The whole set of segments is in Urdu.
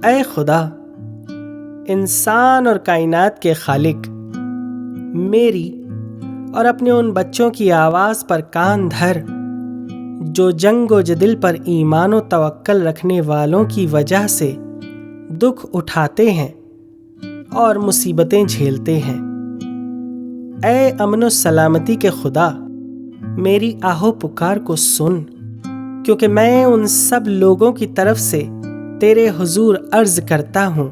اے خدا، انسان اور کائنات کے خالق، میری اور اپنے ان بچوں کی آواز پر کان دھر جو جنگ و جدل پر ایمان و توکل رکھنے والوں کی وجہ سے دکھ اٹھاتے ہیں اور مصیبتیں جھیلتے ہیں۔ اے امن و سلامتی کے خدا، میری آہو پکار کو سن، کیونکہ میں ان سب لوگوں کی طرف سے تیرے حضور عرض کرتا ہوں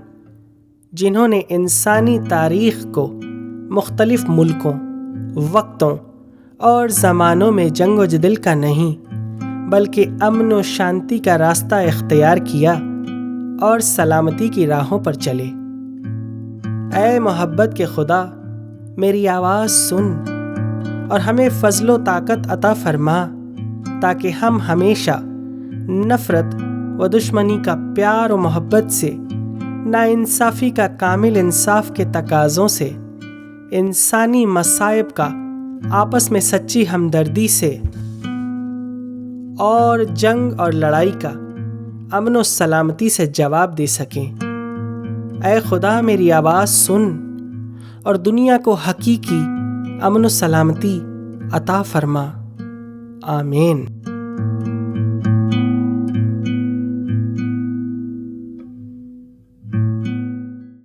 جنہوں نے انسانی تاریخ کو مختلف ملکوں، وقتوں اور زمانوں میں جنگ و جدل کا نہیں بلکہ امن و شانتی کا راستہ اختیار کیا اور سلامتی کی راہوں پر چلے۔ اے محبت کے خدا، میری آواز سن اور ہمیں فضل و طاقت عطا فرما تاکہ ہم ہمیشہ نفرت و دشمنی کا پیار و محبت سے، ناانصافی کا کامل انصاف کے تقاضوں سے، انسانی مصائب کا آپس میں سچی ہمدردی سے اور جنگ اور لڑائی کا امن و سلامتی سے جواب دے سکیں۔ اے خدا، میری آواز سن اور دنیا کو حقیقی امن و سلامتی عطا فرما۔ آمین۔